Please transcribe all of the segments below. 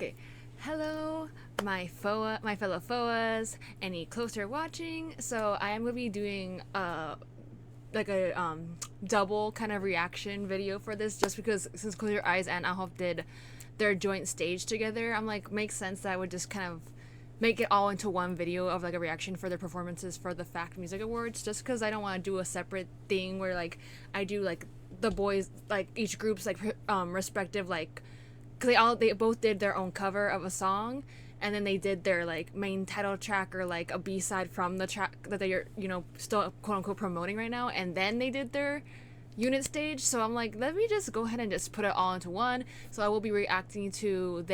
Okay, hello, my fellow FOAs, any closer watching. So I am gonna be doing like a double kind of reaction video for this, just because since Close Your Eyes and AHOF did their joint stage together, I'm like, makes sense that I would just kind of make it all into one video of like a reaction for their performances for the FACT Music Awards, just because I don't want to do a separate thing where like I do like the boys, like each group's like respective, like, because they both did their own cover of a song, and then they did their like main title track or like a B-side from the track that they're, you know, still quote unquote promoting right now, and then they did their unit stage. So I'm like, let me just go ahead and just put it all into one. So I will be reacting to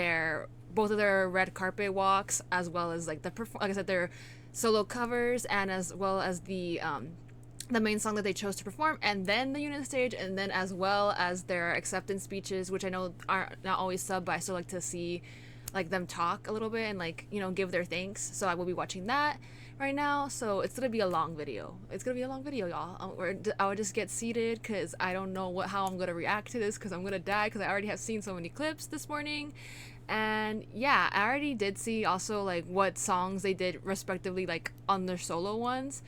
both of their red carpet walks, as well as like like I said, their solo covers, and as well as the main song that they chose to perform, and then the unit stage, and then as well as their acceptance speeches, which I know are not always sub, but I still like to see like them talk a little bit and like, you know, give their thanks. So I will be watching that right now. So it's gonna be a long video. It's gonna be a long video, y'all. I would just get seated because I don't know how I'm gonna react to this, because I'm gonna die, because I already have seen so many clips this morning. And yeah, I already did see also like what songs they did respectively, like on their solo ones.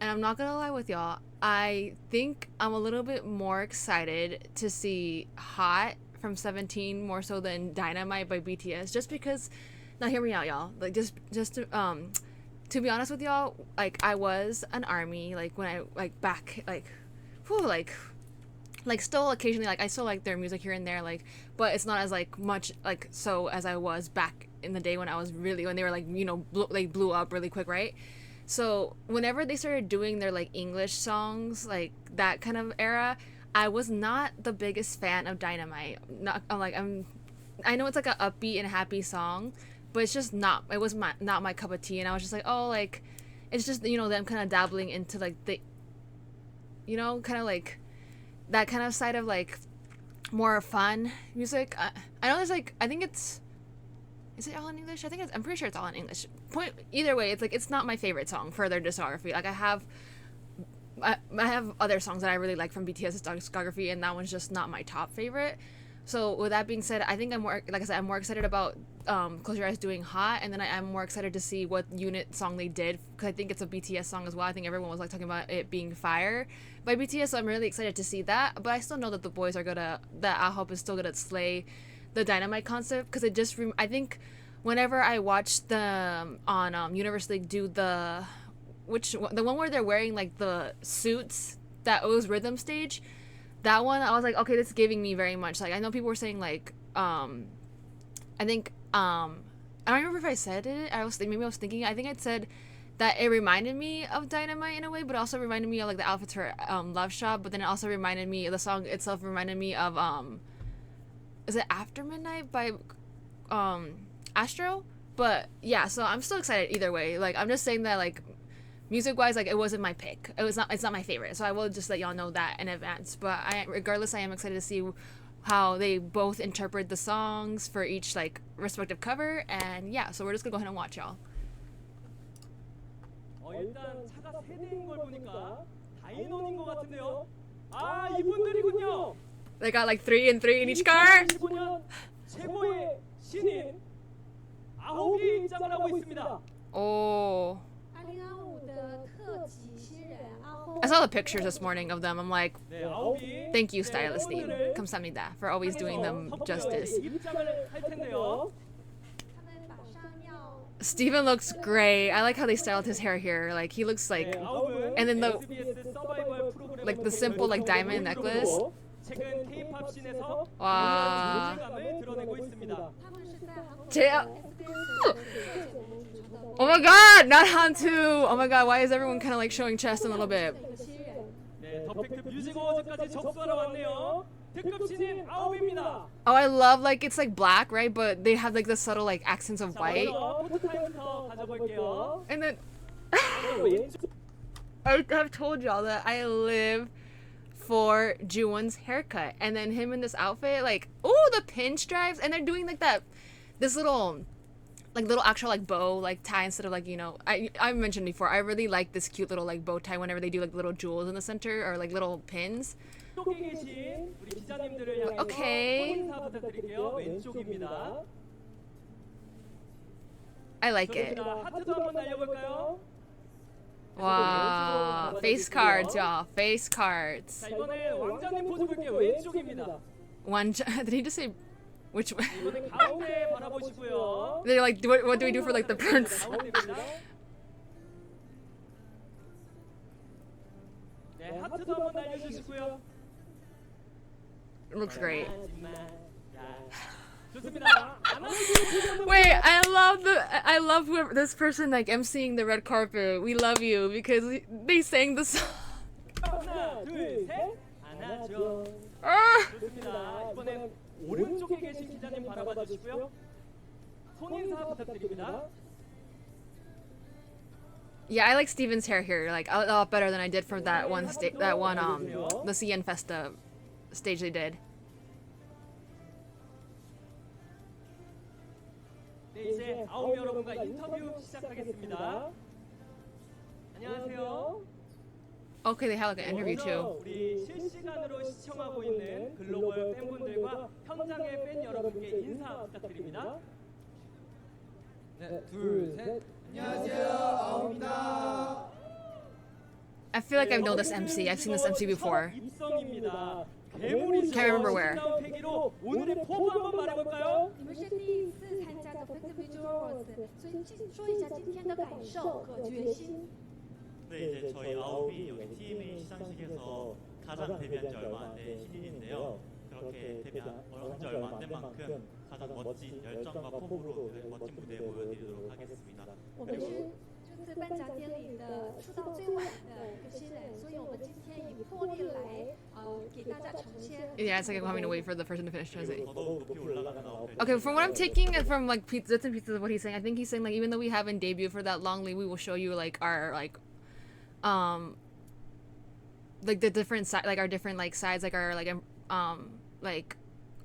And I'm not gonna lie with y'all, I think I'm a little bit more excited to see Hot from 17 more so than Dynamite by BTS, just because, now hear me out, y'all, like just to be honest with y'all, like I was an ARMY, like when I like back like whew, like still occasionally, like I still like their music here and there, like, but it's not as like much like so as I was back in the day when they were like, you know, blew up really quick, right? So whenever they started doing their like English songs, like that kind of era, I was not the biggest fan of Dynamite. I know it's like a upbeat and happy song, but it's just not. It was not my cup of tea, and I was just like, oh, like, it's just, you know, them kind of dabbling into like the, you know, kind of like that kind of side of like more fun music. I know there's like, I think it's. Is it all in English? I'm pretty sure it's all in English. Either way, it's like, it's not my favorite song for their discography. Like I have other songs that I really like from BTS's discography, and that one's just not my top favorite. So with that being said, I think I'm more, like I said, I'm more excited about Close Your Eyes doing Hot, and then I'm more excited to see what unit song they did, because I think it's a BTS song as well. I think everyone was like talking about it being Fire by BTS, so I'm really excited to see that. But I still know that that AHOF is still gonna slay the Dynamite concept, because I think whenever I watched them on Universe League do the one where they're wearing like the suits, that was rhythm stage, that one I was like, okay, this is giving me very much, like, I know people were saying like I think I don't remember if I said it, I was thinking, I think I said that it reminded me of Dynamite in a way, but also reminded me of like the outfits for Love Shop, but then it also reminded me, the song itself reminded me of is it After Midnight by Astro? But yeah, so I'm still excited either way. Like, I'm just saying that, like, music wise, like, it wasn't my pick. It's not my favorite. So I will just let y'all know that in advance. But regardless, I am excited to see how they both interpret the songs for each like respective cover. And yeah, so we're just gonna go ahead and watch, y'all. 일단 차가 세 대인 걸 보니까 다이논인 것 같은데요. 아, 이분들이군요. They got like 3 and 3 in each car. 2015년 최고의 신인 아홉이 입장을 하고 있습니다. Oh. I saw the pictures this morning of them. I'm like, thank you, stylist team. 감사합니다 for always doing them justice. Steven looks great. I like how they styled his hair here. Like, he looks like, and then the simple like diamond necklace. Wow. Oh my god, not Hantu! Oh my god, why is everyone kind of like showing chest a little bit? Oh, I love, like, it's like black, right? But they have like the subtle like accents of white. And then I have told y'all that I live for Juwon's haircut, and then him in this outfit, like, oh, the pinstripes, and they're doing like this little actual like bow like tie instead of like, you know, I mentioned before, I really like this cute little like bow tie whenever they do like little jewels in the center or like little pins. Okay. I like it. 좋습니다. 하트도 한번 날려볼까요? Wow, face cards, y'all. Face cards. 자, 이번에 왕자님 포즈 볼게요. 왼쪽입니다. One. Did he just say which way? 이번에 가운데 바라보시고요. They're like, what do we do for like the prince? 가운데입니다. 네, 하트도 한번 날려주시고요. It looks great. 좋습니다. Wait, I love whoever this person like emceeing the red carpet. We love you because they sang the song. 하나, 둘, 셋. 안아줘. 좋습니다. 이번엔 오른쪽에 계신 기자님 바라봐 주시고요. 손인사 부탁드립니다. Yeah, I like Steven's hair here, like a lot better than I did for that one the CN Festa stage they did. 네, 이제 아홉 여러분과 인터뷰 시작하겠습니다. 안녕하세요. Okay, they have like an interview too. 우리 실시간으로 시청하고 있는 글로벌 팬분들과 현장의 팬 여러분께 인사 부탁드립니다. 네, 둘, 셋. 안녕하세요, 아홉입니다. I feel like I know this MC. I've seen this MC before. 입성입니다. Can't remember where. 오늘의 포부 한번 말해볼까요? 你们是第一次参加的 Festival Awards，所以请说一下今天的感受和决心。 네, 이제 저희 아홉이 여기 TMA 시상식에서 가장 데뷔한 지 얼마 안 된 신인인데요. 그렇게 데뷔한 지 얼마 안 된 만큼 가장 멋진 열정과 포부로 멋진 무대 보여드리도록 하겠습니다. 我们是这次颁奖典礼的出道最晚的一个新人，所以我们今天以魄力来给大家呈现。 Yeah, it's like I'm having to wait for the person to finish translating. 더더욱 높이 올라가는 아홉. Okay, from what I'm taking from like bits and pieces of what he's saying, I think he's saying like even though we haven't debuted for that long, we will show you like our like the different side, like our different like sides, like our like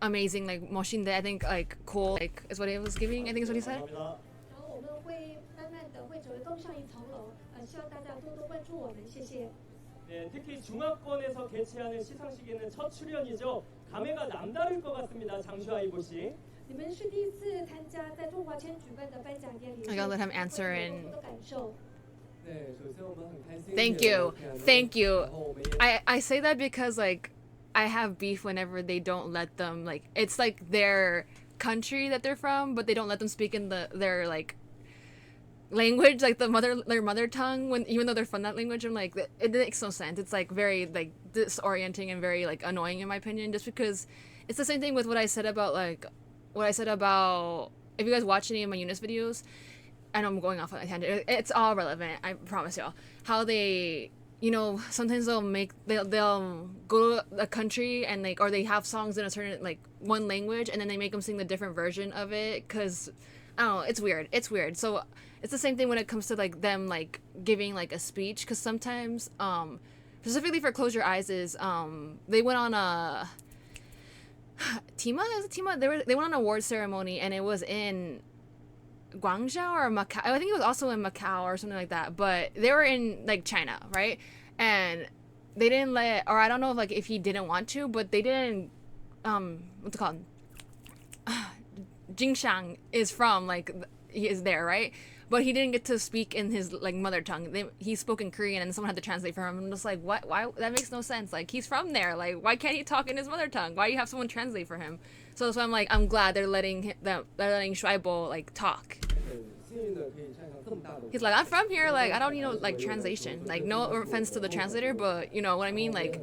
amazing like machine that I think like cool like is what he was giving. I think is what he said. 감사합니다. 然后我们会慢慢的会走更上一层楼，希望大家多多关注我们，谢谢。 네, 특히 중화권에서 개최하는 시상식에는 첫 출연이죠. 감회가 남다를 것 같습니다. 장슈아이 보씨. 你们是第一次参加在中华圈举办的颁奖典礼， I gotta let him answer 会有 in. 不同的感受。 네, 首先我们很开心。 Thank you, thank you. I say that because like I have beef whenever they don't let them like it's like their country that they're from, but they don't let them speak in their like language, like their mother tongue, when even though they're from that language. I'm like it makes no sense. It's like very like disorienting and very like annoying in my opinion. Just because it's the same thing with what I said about if you guys watch any of my Eunice videos. I know I'm going off on a tangent. It's all relevant. I promise y'all. How they, you know, sometimes they'll go to a country and like, or they have songs in a certain like one language, and then they make them sing the different version of it. Cause I don't know. It's weird. It's weird. So it's the same thing when it comes to like them like giving like a speech. Cause sometimes, specifically for Close Your Eyes is they went on a TMA. They went on an award ceremony, and it was in Guangzhou or Macau. I think it was also in Macau or something like that, but they were in like China, right? And they didn't let, or I don't know if like if he didn't want to, but they didn't what's it called? Jingshang is from like he is there, right? But he didn't get to speak in his like mother tongue. He spoke in Korean, and someone had to translate for him. I'm just like, what? Why? That makes no sense. Like he's from there. Like why can't he talk in his mother tongue? Why do you have someone translate for him? So that's why I'm like, I'm glad they're letting Schweibo like talk. He's like, I'm from here. Like I don't need no like translation. Like no offense to the translator, but you know what I mean. Like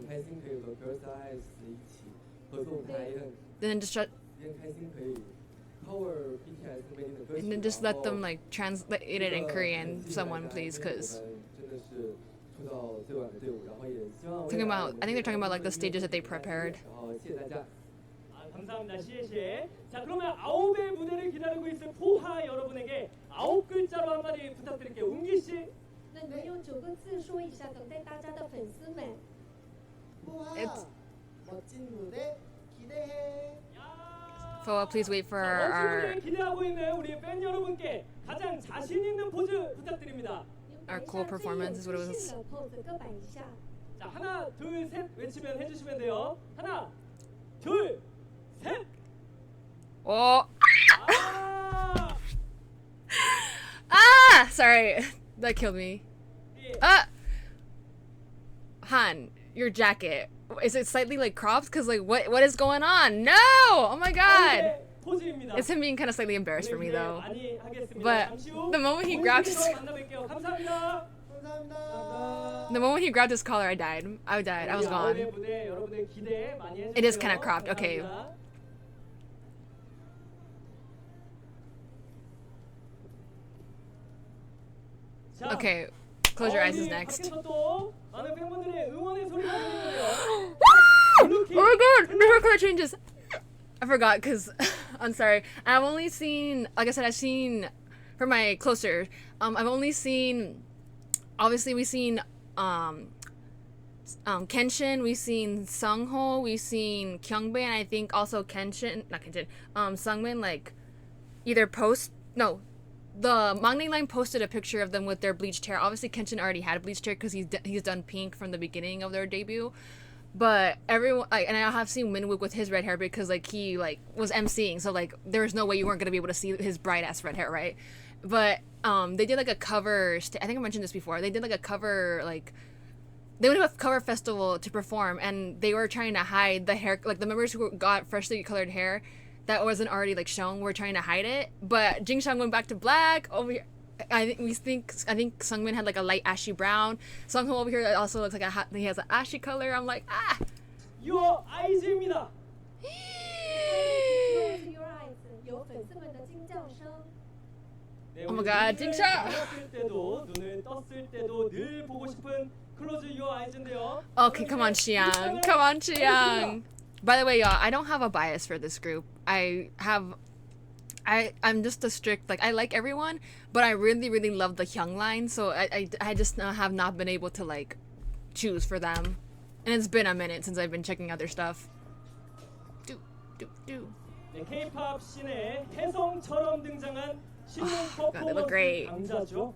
then just shut. And then just let them like translate it in Korean, someone please, because talking about, I think they're talking about like the stages that they prepared. 감사합니다. 시에시에. 자, 그러면 아홉의 무대를 기다리고 있을 포하 여러분에게 9글자로 한마디 부탁드릴게요. 웅기 씨. 那你们用9个字说一下，等待大家的粉丝们。 It's 멋진 무대 기대해. Foa, please wait for 멋진 our 무대 기대하고 있는 우리 팬 여러분께 가장 자신 있는 포즈 부탁드립니다. our cool performance is what it was. 的 pose 各摆一下。 자, 하나, 둘, 셋 외치면 해주시면 돼요. 하나, 둘, 셋. Oh. 아! sorry. That killed me. Han, your jacket. Is it slightly like cropped? Cause like what is going on? No! Oh my god! 포즈입니다. It's him being kind of slightly embarrassed for me though. 많이 하겠습니다. But 잠시 후 the moment he grabbed his 만나뵐게요. 감사합니다. the moment he grabbed his collar, I died. I died. I was gone. 아홉의 무대 여러분들 기대 많이 해주세요. It is kind of cropped. Okay. 감사합니다. 자, Okay. Close your eyes is 우리 next. 밖에서 또 많은 팬분들의 응원의 소리가 들리는데요. Oh my god! The hair color changes. I forgot because I'm sorry. I've only seen, like I said, I've seen for my closer. I've only seen. Obviously, we've seen Kenshin. We've seen Sungho. We've seen Kyungbin. And I think also Kenshin, not Kenshin. Sungmin like either post no. The Mangning line posted a picture of them with their bleached hair. Obviously, Kenshin already had bleached hair because he's done pink from the beginning of their debut. But everyone, like, and I have seen Minwook with his red hair because like he like was emceeing, so like there was no way you weren't gonna be able to see his bright ass red hair, right? But they did like a cover. I think I mentioned this before. They did like a cover like. They went to a cover festival to perform, and they were trying to hide the hair. Like the members who got freshly colored hair that wasn't already like shown were trying to hide it. But Jingshang went back to black. Over here, I think Sungmin had like a light ashy brown. Sungho over here also looks like he has an ashy color. I'm like ah. Your eyes입니다. Close your eyes. 有粉丝们的惊叫声。 네, Oh my 우리 god, 눈을 징샤! 감았을 때도 눈을 떴을 때도 늘 보고 싶은 Close Your Eyes인데요. Okay, come on, Chiang. Come on, Chiang. By the way, y'all, I don't have a bias for this group. I'm just a strict, like, I like everyone, but I really, really love the Hyung line, so I just have not been able to, like, choose for them. And it's been a minute since I've been checking other stuff. Do. 네, K-pop 씬에 혜성처럼 등장한 신문 God, they look great. 퍼포먼스 강자죠.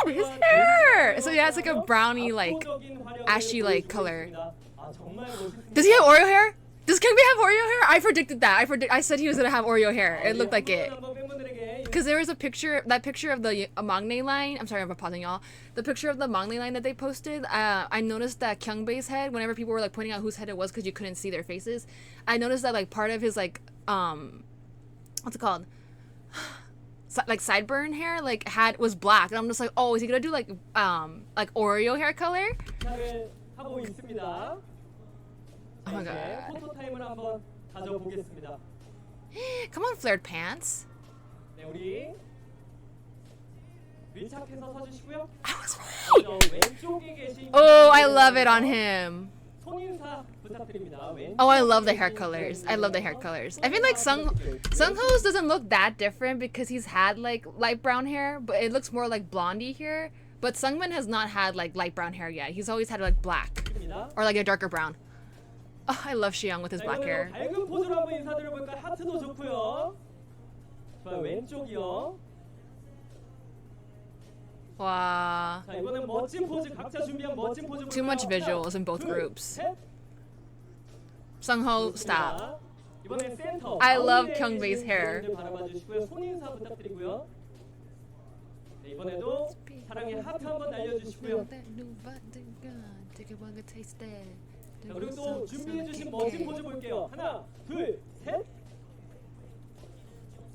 His hair! So yeah, it's like a brownie, like, ashy, like, color. Does he have Oreo hair? Does Kyungbin have Oreo hair? I predicted that. I said he was gonna have Oreo hair. It looked like it. Because there was a picture, that picture of the Mangne line. I'm sorry, I'm pausing y'all. The picture of the Mangne line that they posted. I noticed that Kyungbin's head, whenever people were like pointing out whose head it was because you couldn't see their faces, I noticed that like part of his like what's it called? Like sideburn hair like was black, and I'm just like, oh, is he gonna do like Oreo hair color? 하고 있습니다. Oh my 이제 god. 포토 타임을 한번 가져보겠습니다. Come on, flared pants. 네, 우리 밀착해서 서주시고요. I was 저 왼쪽에 계신 Oh, I love it on him. 손인사 부탁드립니다. Oh, I love the hair colors. I love the hair colors. I feel like Sungho's doesn't look that different because he's had like light brown hair, but it looks more like blondie here. But Sungmin has not had like light brown hair yet. He's always had like black or like a darker brown. Oh, I love Xiang with his black hair. 밝은 포즈로 한번 인사드려볼까요? 하트도 좋고요. 좋아요, 왼쪽이요. Wow. 자, 이번엔 멋진 포즈, 각자 준비한 멋진 포즈. Too much visuals in both groups. Sungho, stop. 이번엔 센터. I love 가운데에 Kyungbei's 계신 hair. 분들 바라봐 주시고요. 손인사 부탁드리고요. 네, 이번에도 사랑의 하트 한번 날려주시고요. 자, 그리고 또 준비해주신 멋진 포즈 볼게요. 하나, 둘, 셋.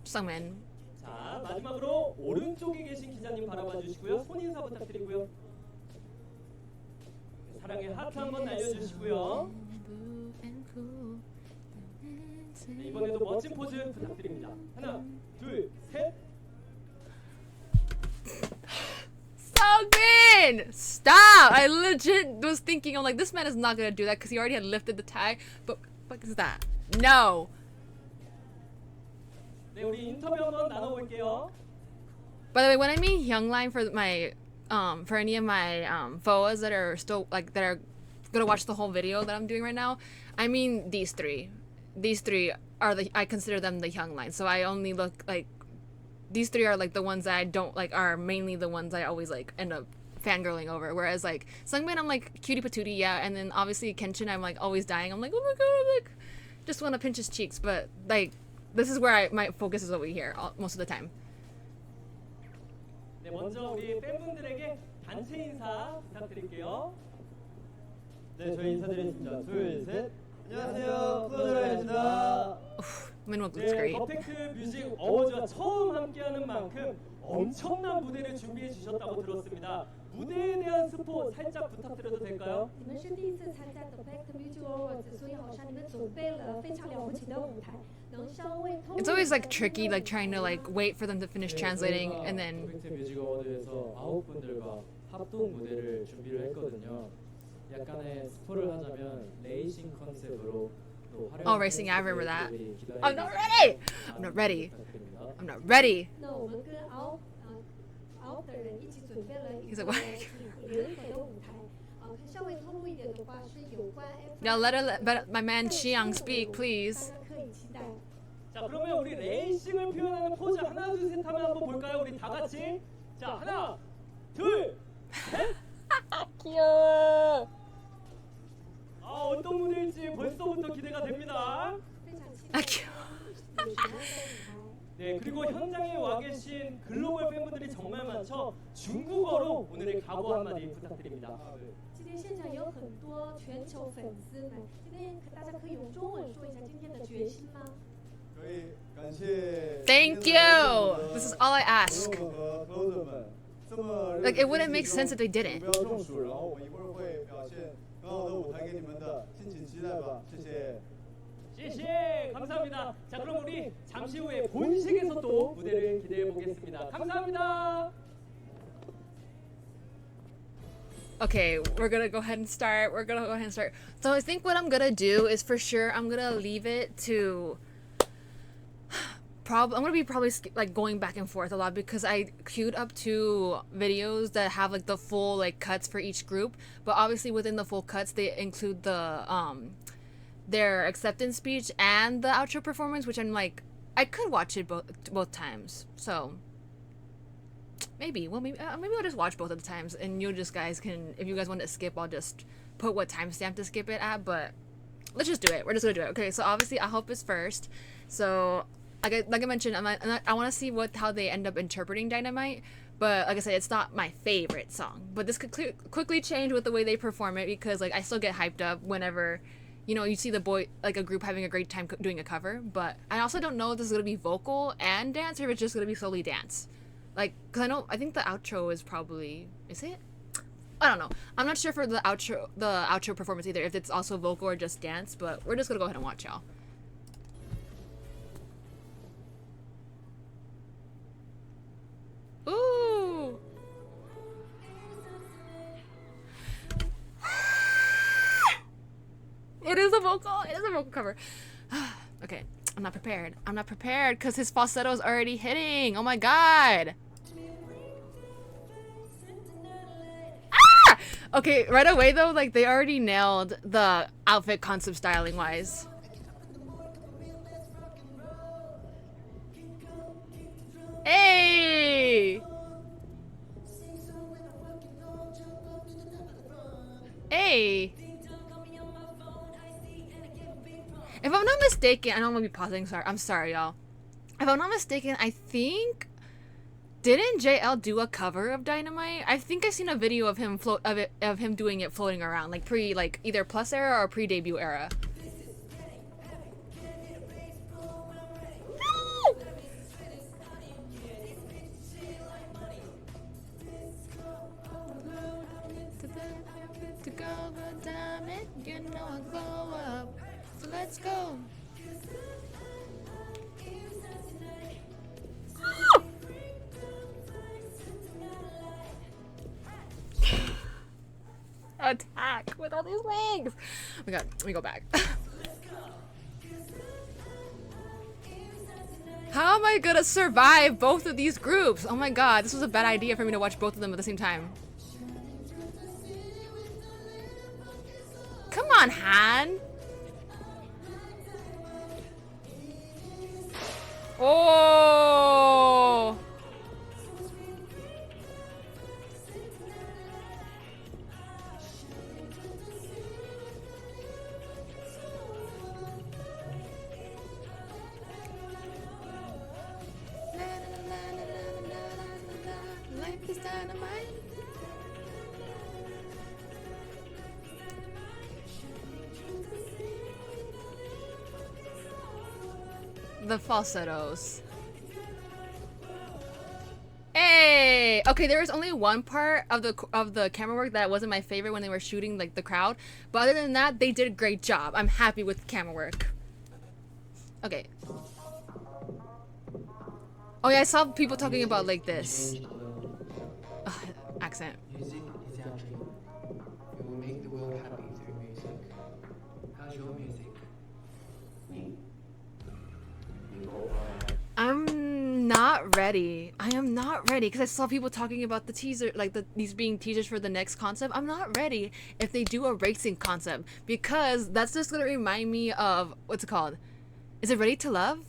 Sungmin. 자, 마지막으로 오른쪽에 계신 기자님 바라봐 주시고요. 손인사 부탁드리고요. 사랑의 하트 한번 날려주시고요. 네, 이번에도 멋진 포즈 부탁드립니다. 하나, 둘, 셋. Sungmin! Stop! I legit was thinking, I'm like, this man is not gonna do that because he already had lifted the tag. But what is that? No! 네, 우리 인터뷰 한번 나눠볼게요. By the way, when I mean Hyung line for my for any of my foas that are still like that are gonna watch the whole video that I'm doing right now, I mean these three. These three are I consider them the Hyung line. So I only look like these three are like the ones that I don't like are mainly the ones I always like end up fangirling over. Whereas like Sungmin, I'm like cutie patootie, yeah, and then obviously Kenshin, I'm like always dying. I'm like, oh my god, I'm like just want to pinch his cheeks, but like this is where my focus is over here most of the time. 네, 먼저 우리 팬분들에게 단체 인사 부탁드릴게요. 네, 저희 인사드리겠습니다. 둘, 셋. 안녕하세요. 푸드라이입니다. Moonwalk looks 네, great. 퍼펙트 뮤직 어워즈와 처음 함께하는 만큼 엄청난 무대를 준비해 주셨다고 들었습니다. 무대에 대한 스포 살짝 부탁드려도 될까요? 你们是第一次参加 The Perfect Music Awards， 所以好像你们准备了非常了不起的舞台，能稍微透露 It's always like tricky, like trying to like wait for them to finish translating and then. 퍼펙트 뮤직 어워드에서 9분들과 합동 무대를 준비를 했거든요. 약간의 스포를 하자면 레이싱 컨셉으로 또 화려한 Oh, racing, I remember that. 팬분들이 기다리고 I'm not ready. I'm not ready. 부탁드립니다. I'm not ready. 那我们跟 AHOF 的人一起准备了一 He's 个 like, what? 联合的舞台。可稍微透露一点的话，是有关 Now let my man Chiang speak, please. 大家可以期待。 자, 그러면 우리 레이싱을 표현하는 포즈 하나 둘 셋 하면 한번 볼까요? 우리 다 같이. 자, 하나, 둘, 셋. 귀여워. 아, 어떤 무대일지 벌써부터 기대가 됩니다. 非常期 아 待 귀여워. 有什么样的舞台。 네, 그리고 현장에 와 계신 글로벌 팬분들이 정말 많죠. 중국어로 오늘의 각오 한마디 부탁드립니다. 今天现场有很多全球粉丝们，今天大家可以用中文说一下今天的决心吗？ 저희 感谢 Thank you. This is all I ask. 和投资们这么 Like it wouldn't make sense if they didn't. 目标中暑，然后我们一会儿会表现很好的舞台给你们的，敬请期待吧，谢谢。 시시 감사합니다. 자, 그럼 우리 잠시 후에 본식에서 또 무대를 기대해 보겠습니다. 감사합니다. Okay, we're gonna go ahead and start. So I think what I'm gonna do is for sure I'm gonna leave it to. I'm gonna be probably like going back and forth a lot because I queued up 2 videos that have like the full like cuts for each group, but obviously within the full cuts they include the their acceptance speech and the outro performance, which I'm like I could watch it both times. So maybe I'll just watch both of the times, and you just guys can, if you guys want to skip, I'll just put what timestamp to skip it at. But let's just do it. We're just gonna do it. Okay, so obviously AHOF is first. So like I mentioned, I want to see how they end up interpreting Dynamite. But like I said, it's not my favorite song. But this could quickly change with the way they perform it, because like I still get hyped up whenever, you know, you see a group having a great time doing a cover. But I also don't know if this is gonna be vocal and dance, or if it's just gonna be solely dance. Like, cause I think the outro is it? I don't know. I'm not sure for the outro performance either, if it's also vocal or just dance. But we're just gonna go ahead and watch, y'all. Ooh. It is a vocal cover. Okay, I'm not prepared because his falsetto is already hitting. Oh my god. Ah! Okay, right away though, like they already nailed the outfit concept styling wise. Hey! Hey! If I'm not mistaken, I know I'm gonna be pausing. I'm sorry, y'all. If I'm not mistaken, I think didn't JL do a cover of Dynamite? I think I seen a video of him of him doing it floating around, like either plus era or pre-debut era. To go diamond, you know I glow up. So let's go. Attack with all these wings. Oh my god, let me go back. How am I gonna survive both of these groups? Oh my god, this was a bad idea for me to watch both of them at the same time. Come on, Han. Oh. Like It's dynamite. The falsettos. Hey! Okay, there was only one part of the camera work that wasn't my favorite when they were shooting like the crowd, but other than that, they did a great job. I'm happy with the camera work. Okay. Oh yeah, I saw people talking about like this. Ugh, accent. Music is our dream. We will make the world happy through music. How's your music? I'm not ready. I am not ready because I saw people talking about the teaser, like these being teasers for the next concept. I'm not ready if they do a racing concept because that's just gonna remind me of what's it called? Is it Ready to Love?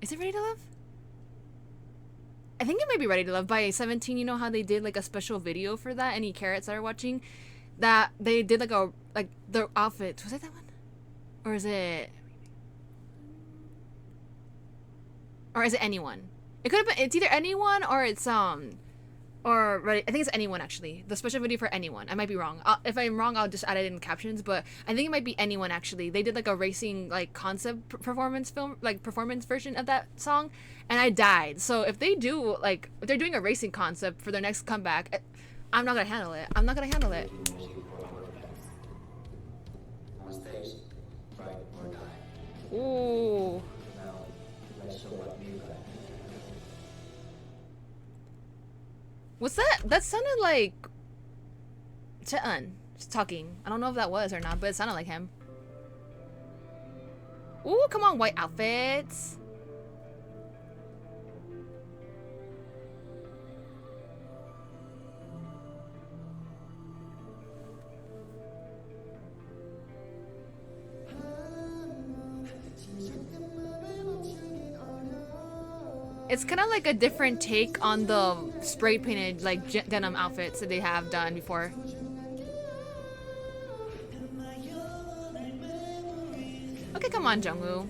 Is it Ready to Love? I think it might be Ready to Love by 17. You know how they did like a special video for that? Any carrots that are watching, that they did like the outfit. Was it that one? Or is it? Or is it Anyone? It could have been. It's either Anyone or it's or Ready. I think it's Anyone actually. The special video for Anyone. I might be wrong. If I'm wrong, I'll just add it in captions. But I think it might be Anyone actually. They did like a racing like concept performance film, like performance version of that song, and I died. So if they do like, if they're doing a racing concept for their next comeback, I'm not gonna handle it. I'm not gonna handle it. On stage, fight or die. Ooh. Now, let's show what we got. What's that? That sounded like Cheon talking. I don't know if that was or not, but it sounded like him. Ooh, come on, white outfits. It's kind of like a different take on the spray painted like denim outfits that they have done before. Okay, come on, Jungwoo.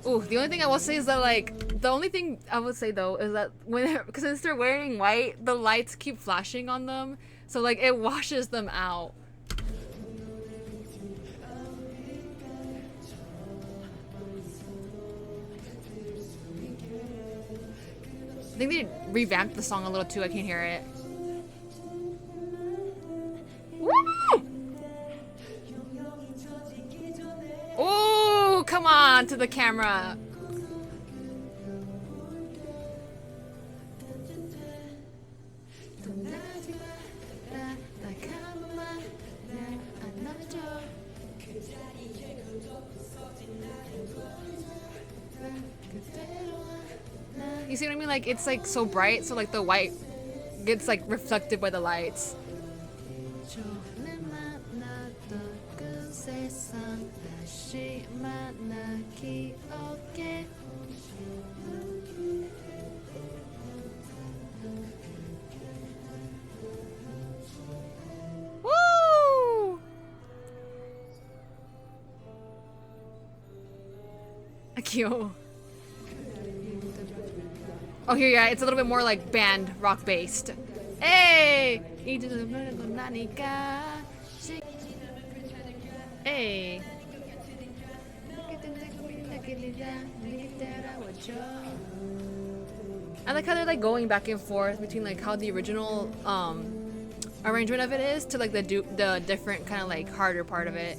Ooh, the only thing I will say is that like the only thing I would say though is that because since they're wearing white, the lights keep flashing on them, so like it washes them out. I think they revamped the song a little too. I can't hear it. Woo! Oh, come on to the camera. You see what I mean? Like it's like so bright, so like the white gets like reflected by the lights. Woo! Cute. Oh, here, yeah, it's a little bit more like band rock based. Hey! Hey! I like how they're like going back and forth between like how the original arrangement of it is to like the different kind of like harder part of it.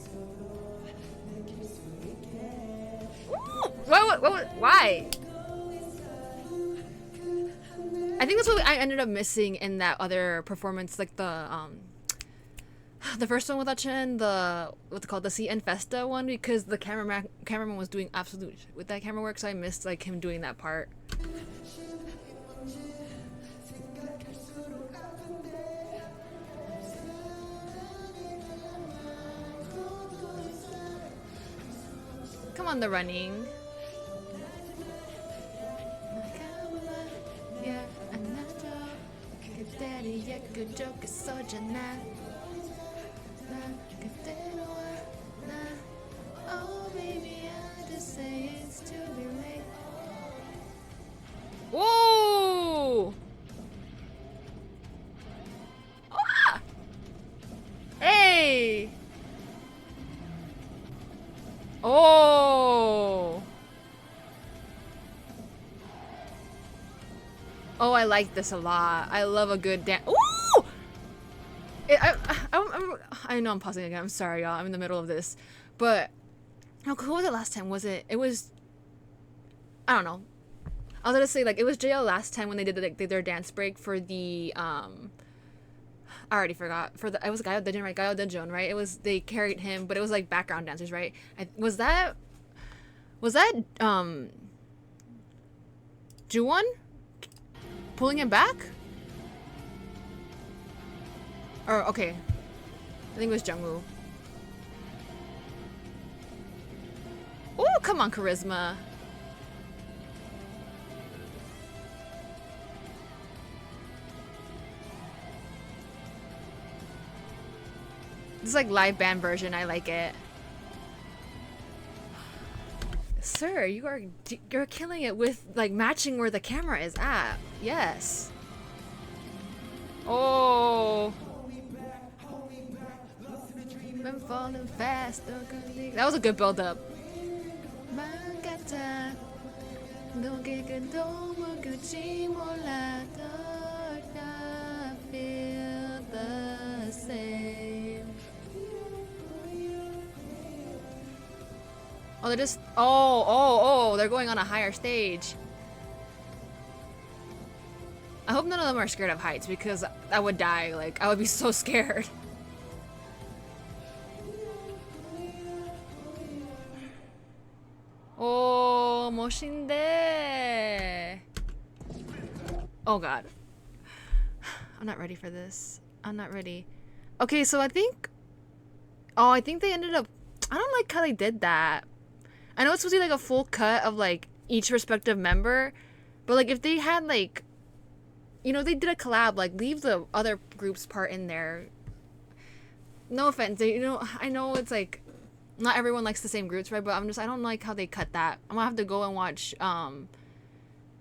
Ooh, why? I think that's what I ended up missing in that other performance, like the first one with Chen, the what's it called, the CN Festa one, because the cameraman was doing absolute shit with that camera work, so I missed like him doing that part. Come on, the running. Whoa! Oh, I like this a lot. I love a good dance. Ooh! I know I'm pausing again. I'm sorry, y'all. I'm in the middle of this. But, how cool was it last time? It was, I don't know. I was gonna say, like, it was JL last time when they did their dance break for the, I already forgot. It was Gaio Dejun, right? Gaio Dejun, right? It was, they carried him, but it was like background dancers, right? Was that Juwon? Pulling him back? Or, okay. I think it was Jungwoo. Ooh, come on, charisma. This is like live band version. I like it. Sir, you're killing it with like matching where the camera is at. Yes. Oh. Been falling fast. That was a good build up. Feel the same. Oh, they're just. Oh, they're going on a higher stage. I hope none of them are scared of heights because I would die. Like, I would be so scared. Oh, Moshinde. Oh, God. I'm not ready for this. I'm not ready. Okay, so I think. Oh, I think they ended up. I don't like how they did that. I know it's supposed to be like a full cut of like each respective member, but like if they had like, you know, they did a collab, like leave the other group's part in there. No offense, you know, I know it's like not everyone likes the same groups, right? But I don't like how they cut that. I'm gonna have to go and watch,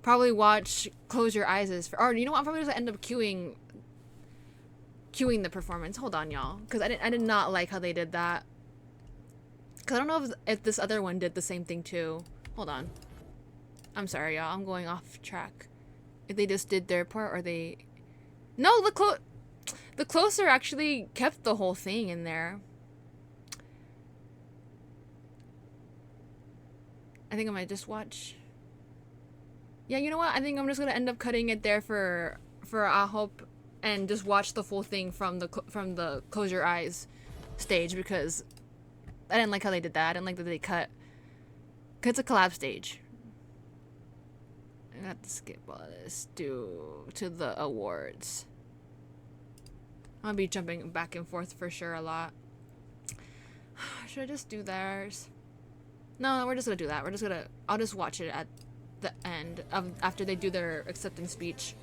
probably watch Close Your Eyes or you know what? I'm probably gonna end up queuing the performance. Hold on, y'all, because I did not like how they did that. Because I don't know if this other one did the same thing too. Hold on. I'm sorry, y'all. I'm going off track. If they just did their part or they... No, the Closer actually kept the whole thing in there. I think I might just watch... Yeah, you know what? I think I'm just going to end up cutting it there for AHOF and just watch the full thing from the Close Your Eyes stage because... I didn't like how they did that. I didn't like that they cut. Cause it's a collab stage. I got to skip all this. To the awards. I'm gonna be jumping back and forth for sure a lot. Should I just do theirs? No, we're just gonna do that. I'll just watch it at the end of after they do their acceptance speech.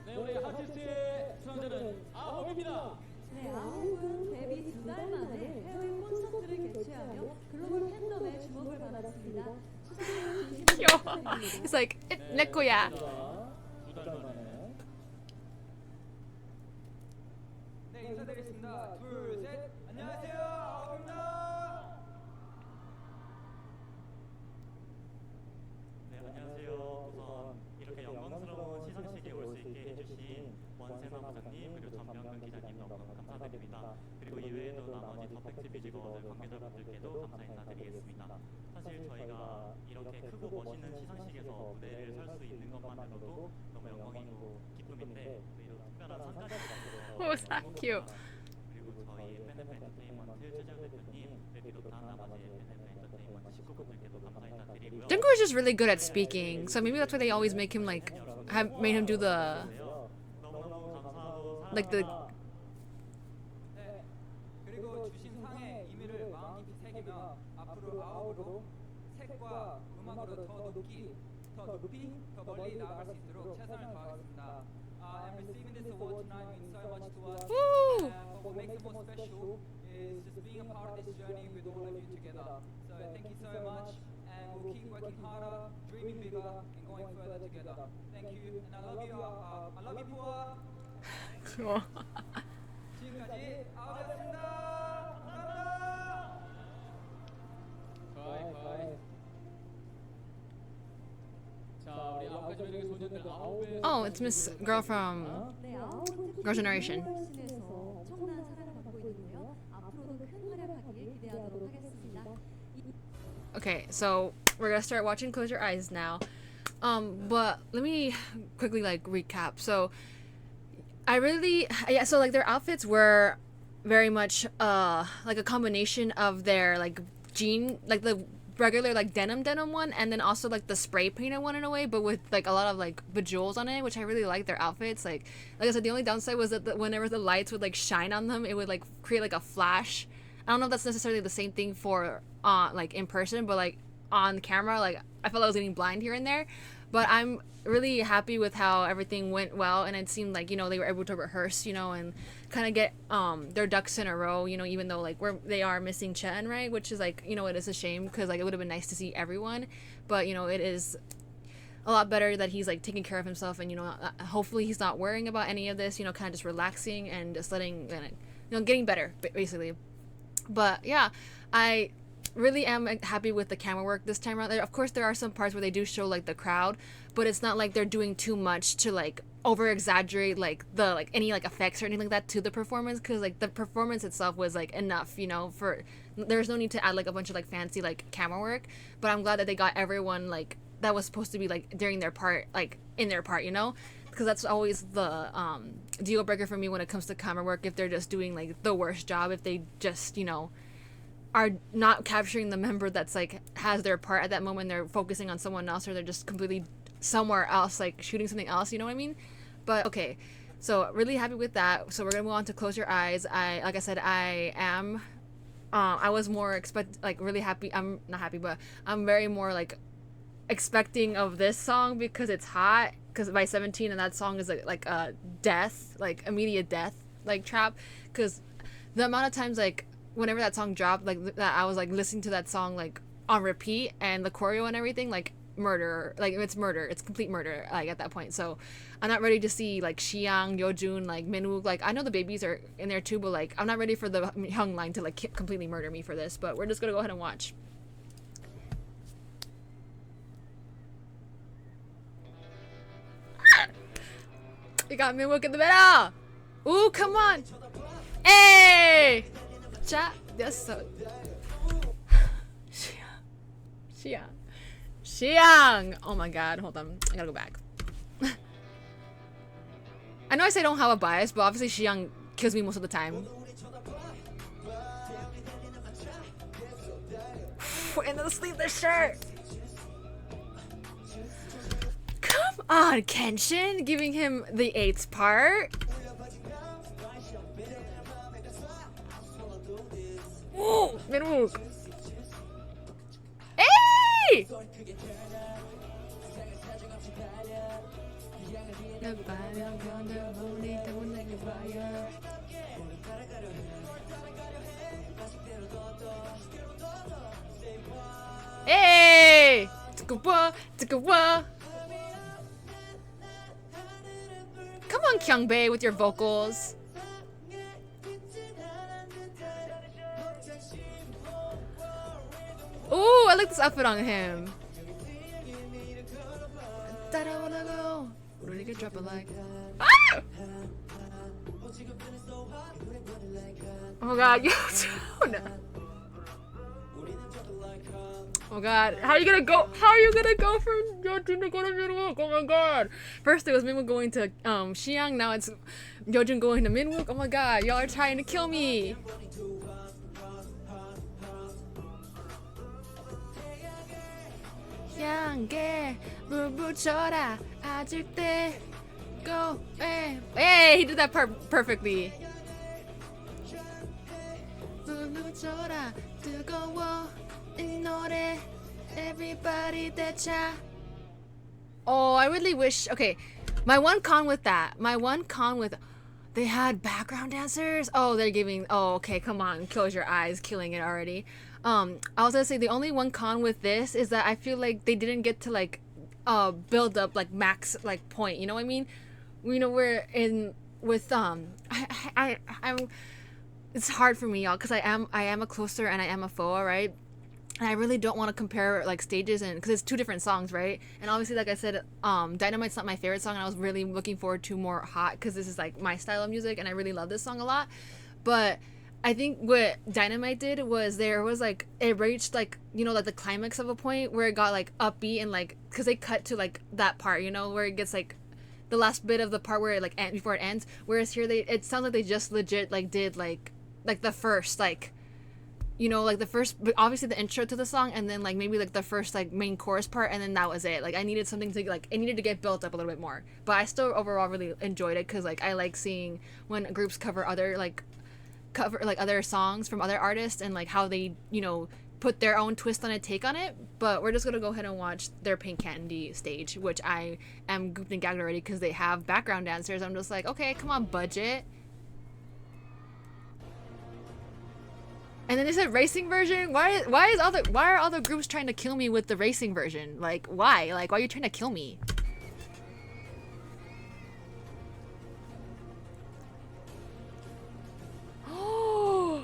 네, 우리 하티스트의 수상자는 아홉입니다. 네, 아홉은 데뷔 2달 만에 해외 콘서트를 개최하며 글로벌 팬덤의 주목을 받았습니다. 귀여워. It's like 내 거야. 2달 만에. 네, 인사드리겠습니다. 둘, 셋. 안녕하세요, 아홉입니다. 네, 안녕하세요. 우선 이렇게 영광스러운 시상식에 올 수 있게 해주신 원세남 부장님 그리고 전명근 기자님 너무 감사드립니다. 그리고 이외에도 나머지 더팩트 뮤직어워드 관계자분들께도 감사 인사드리겠습니다. 사실 저희가 이렇게 크고 멋있는 시상식에서 무대를 설 수 있는 것만으로도 너무 영광이고 기쁨인데 또 이런 특별한 상까지 Oh, so 만들어서 cute. 그리고 저희 FNF 엔터테인먼트 최재호 대표님 비롯한 나머지 FNF 엔터테인먼트 식구분들께도 감사 인사드리고요. Jungkook is just really good at speaking, so maybe that's why they always make him like made him do the 네, 그리고 주신 상의 의미를 마음 깊이 새기며 앞으로 아홉으로 색과 음악으로 더 높이, 더 멀리 나아갈 수 있도록 최선을 다하겠습니다. And receiving this award tonight means so much to us. Woo! But what makes it more special is just being a part of this journey with all of you together. So thank you so much, and will keep working harder, dreaming bigger, and going further together. Thank you, and I love you. I love you, Pua. 지금까지 아홉이었습니다. 감사합니다. 과이. 자, 우리 아홉 가지 매력의 소녀들 아홉의 Oh, it's Miss Girl from 네, 아홉 Girl Generation. 신에서 엄청난 사랑을 받고 있는데요. 앞으로도 큰 활약하길 기대하도록 하겠습니다. Okay, so we're gonna start watching Close Your Eyes now. But let me quickly like recap. So so like their outfits were very much like a combination of their like jean, like the regular like denim one, and then also like the spray painted one in a way, but with like a lot of like bejewels on it, which I really like their outfits. Like I said, the only downside was that whenever the lights would like shine on them, it would like create like a flash. I don't know if that's necessarily the same thing for like in person, but like on camera, like I felt I was getting blind here and there. But I'm really happy with how everything went well, and it seemed like, you know, they were able to rehearse, you know, and kind of get their ducks in a row, you know, even though like they are missing Chen, right, which is like, you know, it is a shame because like it would have been nice to see everyone, but you know, it is a lot better that he's like taking care of himself, and you know, hopefully he's not worrying about any of this, you know, kind of just relaxing and just letting, you know, getting better basically. But yeah, I really am happy with the camera work this time around. Of course, there are some parts where they do show like the crowd, but it's not like they're doing too much to like over exaggerate like the like any like effects or anything like that to the performance, because like the performance itself was like enough, you know, for there's no need to add like a bunch of like fancy like camera work. But I'm glad that they got everyone like that was supposed to be like during their part, like in their part, you know, because that's always the deal breaker for me when it comes to camera work. If they're just doing like the worst job, if they just, you know, are not capturing the member that's like has their part at that moment, they're focusing on someone else, or they're just completely somewhere else like shooting something else, you know what I mean? But okay, so really happy with that. So we're gonna move on to Close Your Eyes. Like I said, I was more really happy. I'm not happy, but I'm very more like expecting of this song because it's hot, because by 17, and that song is like a death, like immediate death like trap, because the amount of times like whenever that song dropped, like that I was like listening to that song like on repeat, and the choreo and everything, like murder, like it's murder, it's complete murder like at that point. So I'm not ready to see like Xiang, Yeojun, like Minwook, like I know the babies are in there too, but like I'm not ready for the Hyung line to like completely murder me for this. But we're just gonna go ahead and watch. You got Minwook in the middle. Ooh, come on. Hey! Chat. That's so. Xiang. Oh my god, hold on. I gotta go back. I know I say I don't have a bias, but obviously Xiang kills me most of the time. And the sleeveless shirt. Come on, Kenshin, giving him the 8th part. Ooh, Minwook. Hey! Hey! Come on, Kyungbei, with your vocals. Ooh, I like this outfit on him. I don't wanna go. Really good drop a like. Ah! Oh god, Yeojun. Oh god, how are you gonna go? How are you gonna go from Yeojun to go to Minwook? Oh my god. First it was Minwook going to Xiang, now it's Yeojun going to Minwook. Oh my god, y'all are trying to kill me. 향게 물 붙여라 아질 때 go. Hey, he did that perfectly. 물 붙여라 뜨거워 이 노래 everybody 대차. Oh, I really wish. Okay, my one con with they had background dancers. Oh, they're giving. Oh, okay, come on, close your eyes, killing it already. I was gonna say the only one con with this is that I feel like they didn't get to like build up like max like point, you know what I mean? You know, we're in with I'm it's hard for me, y'all, because I am a closer and I am a FOA, right? And I really don't want to compare like stages, and because it's two different songs, right? And obviously, like I said, Dynamite's not my favorite song, and I was really looking forward to more Hot, because this is like my style of music and I really love this song a lot. But I think what Dynamite did was there was like it reached like, you know, like the climax of a point where it got like upbeat, and like because they cut to like that part, you know, where it gets like the last bit of the part where it like before it ends. Whereas here it sounds like they just legit like did like the first like, you know, like the first, obviously the intro to the song, and then like maybe like the first like main chorus part, and then that was it. Like I needed something to like, it needed to get built up a little bit more. But I still overall really enjoyed it, because like I like seeing when groups cover other other songs from other artists, and like how they, you know, put their own twist on it, take on it. But we're just gonna go ahead and watch their Pink Candy stage, which I am gooped and gagged already because they have background dancers. I'm just like, okay, come on, budget. And then they said racing version. Why are all the groups trying to kill me with the racing version? Like why? Like why are you trying to kill me? Oh.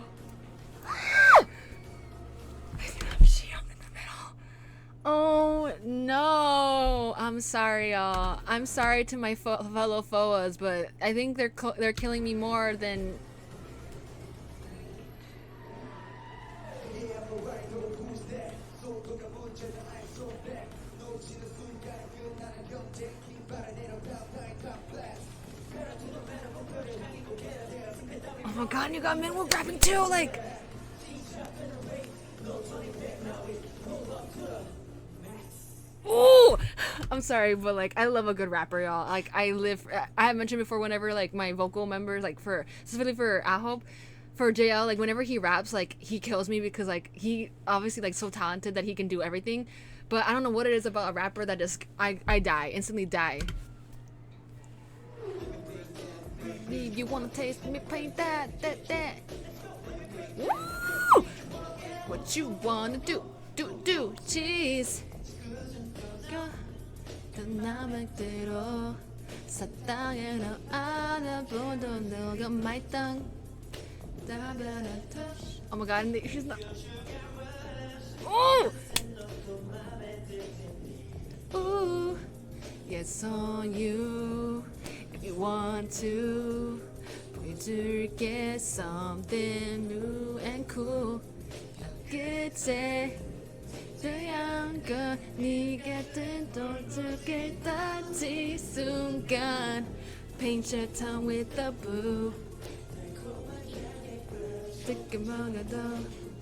Oh no! I'm sorry, y'all. I'm sorry to my fellow FOAs, but I think they're killing me more than. Oh my god, you got minimal rapping too, like. Ooh! I'm sorry, but like I love a good rapper, y'all. Like I have mentioned before, whenever like my vocal members, like specifically for AHOF, for JL, like whenever he raps, like he kills me, because like he obviously like so talented that he can do everything. But I don't know what it is about a rapper that just I die, instantly die. You wanna taste me paint that. Woo! What you wanna do, cheese. Oh my god, she's not. Oh! Ooh, yes on you. If you want to, 보여줄게 something new and cool. 그때 태양 건 네가 뜬 돌줄게 따지 순간. Paint your tongue with the blue. 뜨게 먹어도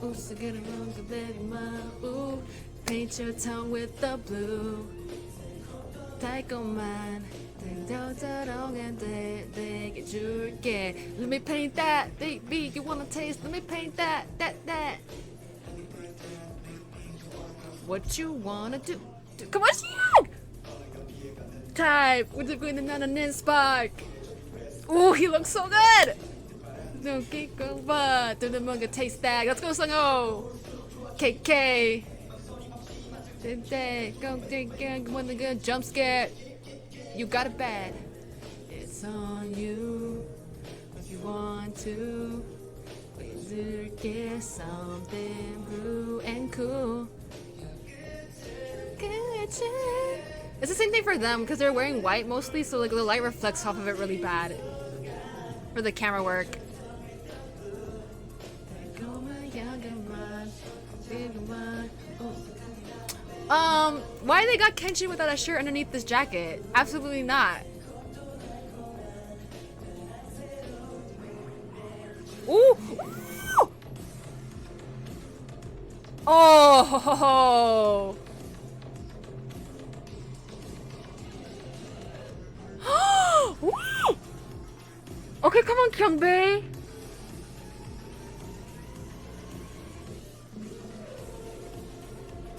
웃으기를 먹어 baby my ooh. Paint your tongue with the blue. 달콤한 등도저롱한 내게 줄게. Let me paint that, baby. You wanna taste? Let me paint that. What you wanna do? Come on, Shaq! Type. We're doing the spark. Ooh, he looks so good. Don't keep going, do the manga taste that. Let's go, Sango. KK. Go, when the good jump scare. You got it bad. It's on you. If you want to, please get something blue and cool. It's the same thing for them, because they're wearing white mostly, so like the light reflects off of it really bad for the camera work. Why they got Kenshin without a shirt underneath this jacket? Absolutely not. Ooh! Oh! Okay, come on, Kyungbae.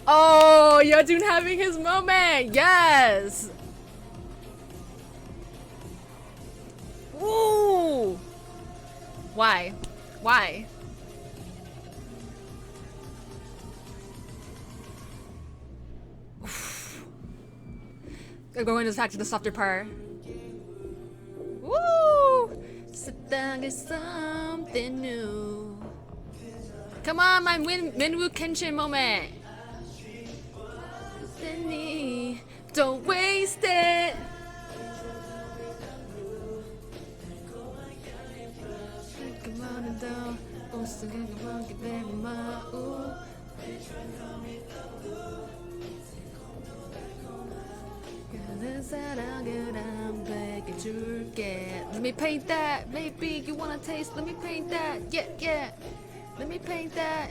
Oh, Yeojun having his moment. Yes. Ooh. Why? going back to the softer part. Woo! Sit down, get something new. Come on, my Minwoo Kenshin moment. Don't waste it. Come on and down. Oh, so come on, get there, ma. Ooh. Let me paint that. Maybe you wanna taste. Let me paint that. Yeah. Let me paint that.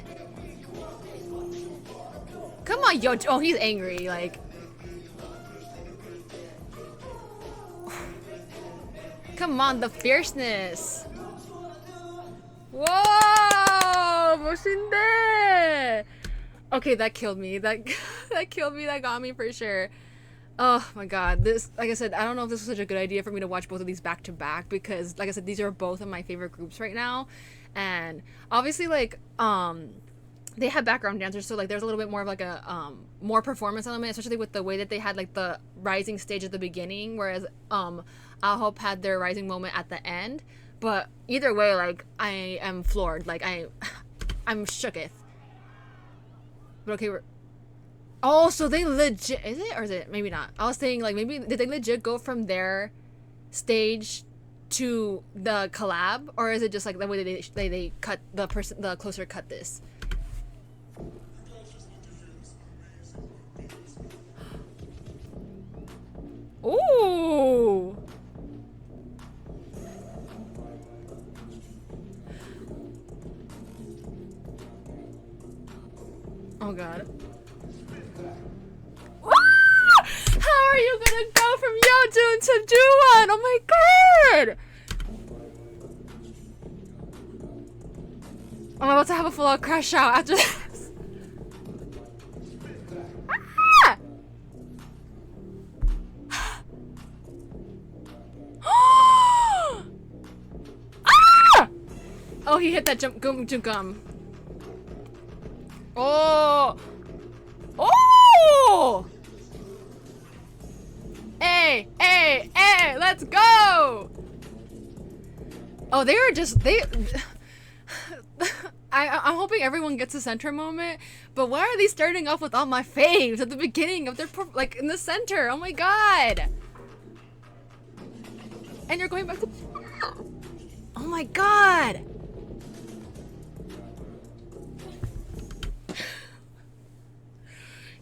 Come on, yo. Oh, he's angry. Like, come on, the fierceness. Whoa, 멋있네. Okay, that killed me. That killed me. That got me for sure. Oh my god, this, like I said, I don't know if this was such a good idea for me to watch both of these back to back, because like I said, these are both of my favorite groups right now. And obviously, like, they have background dancers, so like there's a little bit more of like a more performance element, especially with the way that they had like the rising stage at the beginning, whereas AHOF had their rising moment at the end. But either way, like, I am floored. Like, I'm shooketh. But okay, oh, so they legit, is it, or is it maybe not? I was saying, like, maybe did they legit go from their stage to the collab, or is it just like the way they cut the closer cut this? Ooh. Oh god. How are you gonna go from Yeojun to Joowon? Oh my god! I'm about to have a full-out crash out after this. Ah! Ah! Oh, he hit that jump gum. Oh! Oh! Hey, let's go! Oh, they were just, I'm hoping everyone gets a center moment, but why are they starting off with all my faves at the beginning of their, like, in the center? Oh my god! And you're going back to, oh my god!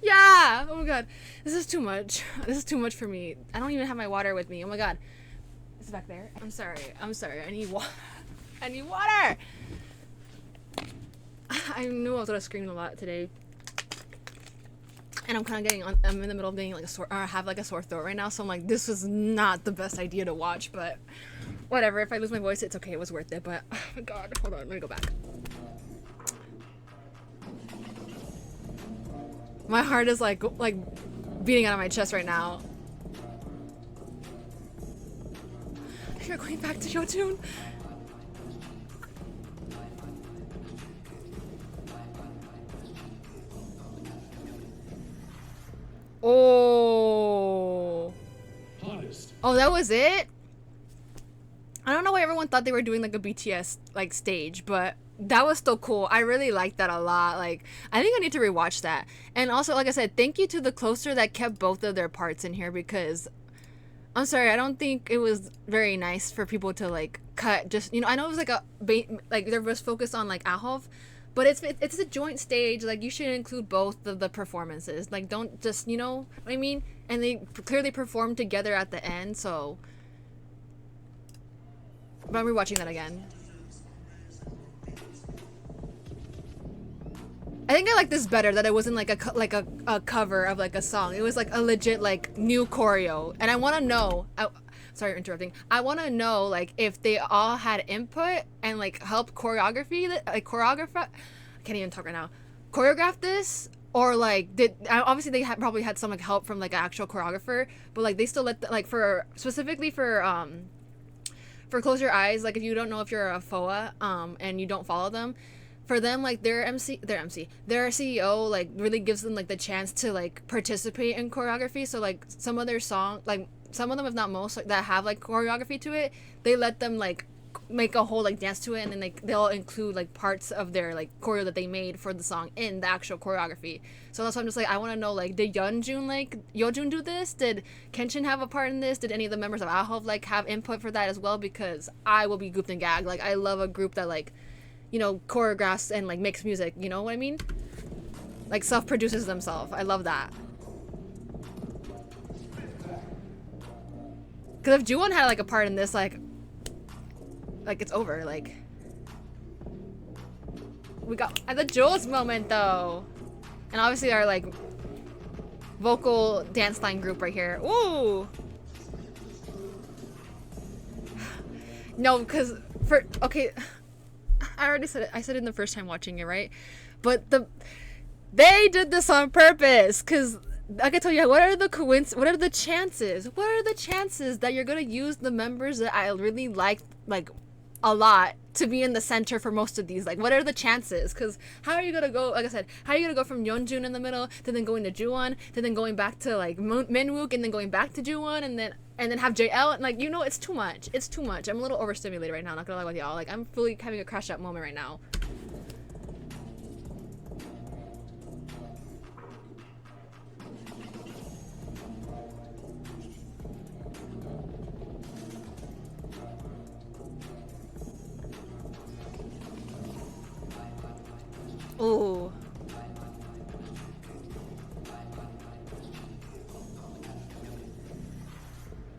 Yeah! Oh my god. This is too much. This is too much for me. I don't even have my water with me. Oh my god. It's back there. I'm sorry. I need water. I need water! I knew I was gonna scream a lot today. And I'm kind of getting on, I'm in the middle of getting like a sore, or I have like a sore throat right now, so I'm like, this was not the best idea to watch, but whatever. If I lose my voice, it's okay. It was worth it, but oh my god. Hold on. Let me go back. My heart is like beating out of my chest right now. You're going back to Yeojun. Oh. Oh, that was it? I don't know why everyone thought they were doing like a BTS like stage, but that was still cool. I really liked that a lot. Like, I think I need to rewatch that. And also, like I said, thank you to the closer that kept both of their parts in here, because I'm sorry, I don't think it was very nice for people to like cut just, you know, I know it was like like there was focus on like AHOF, but it's a joint stage. Like, you should include both of the performances. Like, don't just, you know what I mean? And they clearly performed together at the end, so. But I'm rewatching that again. I think I like this better, that it wasn't like a cover of like a song. It was like a legit like new choreo, and I want to know. Sorry for interrupting. I want to know like if they all had input and like help choreography, like I can't even talk right now. Choreograph this, or like did obviously they probably had some like help from like an actual choreographer, but like they still let like for specifically for Close Your Eyes, like if you don't know if you're a FOA and you don't follow them, for them, like their CEO like really gives them like the chance to like participate in choreography. So like some of their song, like some of them, if not most, like, that have like choreography to it, they let them like make a whole like dance to it, and then like they'll include like parts of their like choreo that they made for the song in the actual choreography. So that's why I'm just like, I want to know, like, did Yeonjun do this? Did Kenshin have a part in this? Did any of the members of AHOF like have input for that as well? Because I will be gooped and gagged. Like, I love a group that like, you know, choreographs and like makes music, you know what I mean? Like self-produces themselves. I love that. Because if Juwon had like a part in this, like it's over. Like, we got at the Jules moment though, and obviously our like vocal dance line group right here. Ooh. No, because okay, I already said it. I said it in the first time watching it, right? But they did this on purpose, because I can tell you, what are the chances? What are the chances that you're gonna use the members that I really like a lot to be in the center for most of these? Like, what are the chances? Because how are you gonna go, like I said, how are you gonna go from Yeonjun in the middle to then going to Juwon to then going back to like Minwook and then going back to Juwon and then have JL, and like, you know, it's too much. It's too much. I'm a little overstimulated right now, not gonna lie with y'all. Like, I'm fully having a crash out moment right now. Ooh.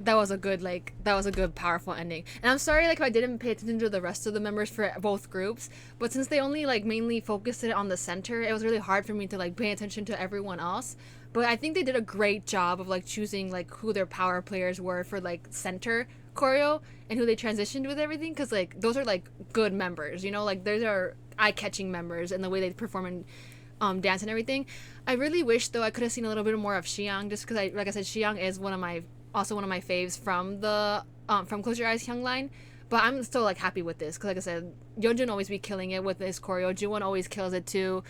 That was a good powerful ending. And I'm sorry like if I didn't pay attention to the rest of the members for both groups, but since they only like mainly focused it on the center, it was really hard for me to like pay attention to everyone else. But I think they did a great job of like choosing like who their power players were for like center choreo and who they transitioned with everything, because like those are like good members, you know, like those are eye-catching members and the way they perform and dance and everything. I really wish though I could have seen a little bit more of Xiang, just because like I said, Xiang is one of my faves from the from Close Your Eyes Hyung line. But I'm still like happy with this, because like I said, Yeonjun always be killing it with his choreo. Juwon always kills it too.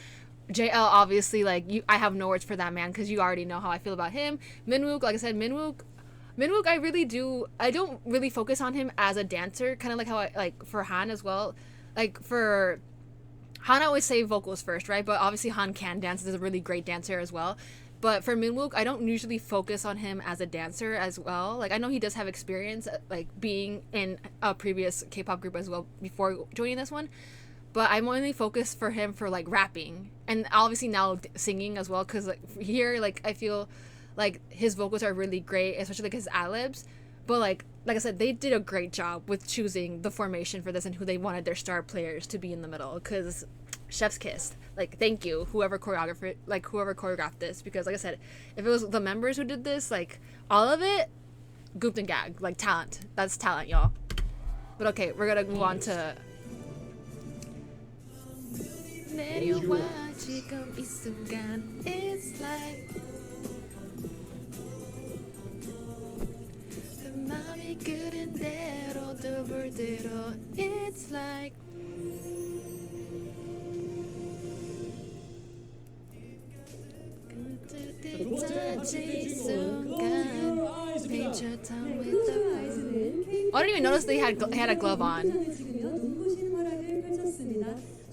JL obviously, like, I have no words for that man, because you already know how I feel about him. Minwook, like I said, Minwook I don't really focus on him as a dancer, kind of like how I like for Han as well. Like for Han, I always say vocals first, right? But obviously Han can dance, is a really great dancer as well. But for Minwook, I don't usually focus on him as a dancer as well. Like, I know he does have experience, like, being in a previous K-pop group as well before joining this one. But I'm only focused for him for, like, rapping. And obviously now singing as well, because, like, here, like, I feel like his vocals are really great, especially, like, his ad-libs. But, like I said, they did a great job with choosing the formation for this and who they wanted their star players to be in the middle, because chef's kiss. Like, thank you, whoever choreographed this, because like I said, if it was the members who did this, like, all of it, gooped and gagged. Like, talent. That's talent, y'all. But okay, we're gonna move on to it's like it's like I didn't even notice they had a glove on.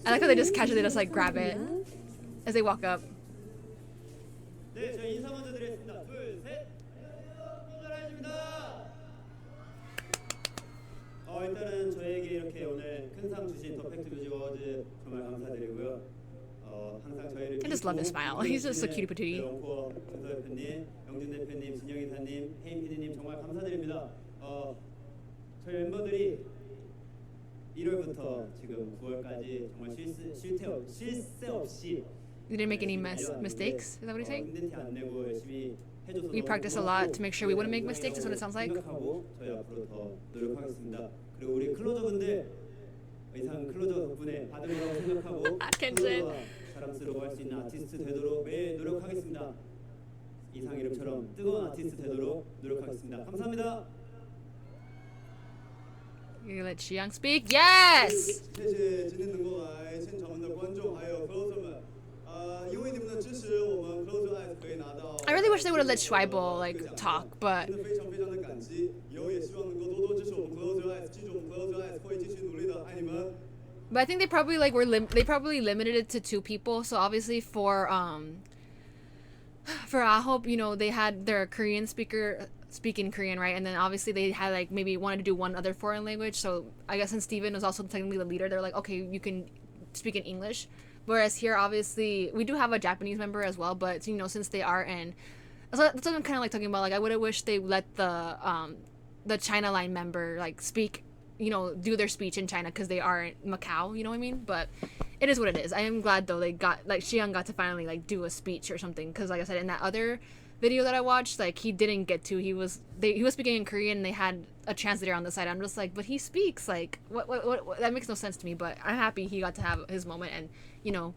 I like how they just casually just like grab it as they walk up. 네, 저희 인사 먼저 드리겠습니다. 둘, 셋. 일단은 저에게 이렇게 오늘 큰 상 주신 더 팩트 뮤직 어워즈 정말 감사드리고요. 항상 저희를 I just love his smile. He's just so cute patootie. 정서 대표님, 영준 대표님, 진영 이사님, 혜인 PD님 정말 감사드립니다. 저희 멤버들이 1월부터 지금 9월까지 정말 쉴 새 없이 We didn't make any mistakes. Is that what he's saying? 힘든 티 안 내고 열심히 해줘서 We practiced a lot to make sure we wouldn't make mistakes. That's what it sounds like. 생각하고 저희 앞으로 더 노력하겠습니다. 그리고 우리 클로저분들 이상 클로저 덕분에 받은 거라고 생각하고 클로저가 자랑스러워 할 수 있는 아티스트 되도록 매일 노력하겠습니다. 이상 이름처럼 뜨거운 아티스트 되도록 노력하겠습니다. 감사합니다. You let Xiang speak? Yes! 谢谢今天能够来现场的观众还有 closer 们，因为你们的支持，我们 closer eyes 可以拿到。I really wish they would have let Schweibel like talk, but 真的非常非常的感激，以后也希望能够多多支持我们 closer eyes，记住我们 closer eyes 会继续努力的，爱你们。But I think they probably like they probably limited it to 2 people. So obviously for AHOF, you know, they had their Korean speaker speaking Korean, right? And then obviously they had like maybe wanted to do one other foreign language. So I guess since Steven was also technically the leader, they're like, okay, you can speak in English. Whereas here, obviously, we do have a Japanese member as well, but you know, since they are in, so that's what I'm kind of like talking about. Like I would have wished they let the China line member like speak, you know, do their speech in China because they are in Macau. You know what I mean? But it is what it is. I am glad though they got like Xiang got to finally like do a speech or something because like I said in that other video that I watched, like he didn't get to. He was speaking in Korean and they had a translator on the side. I'm just like, but he speaks like what that makes no sense to me. But I'm happy he got to have his moment and you know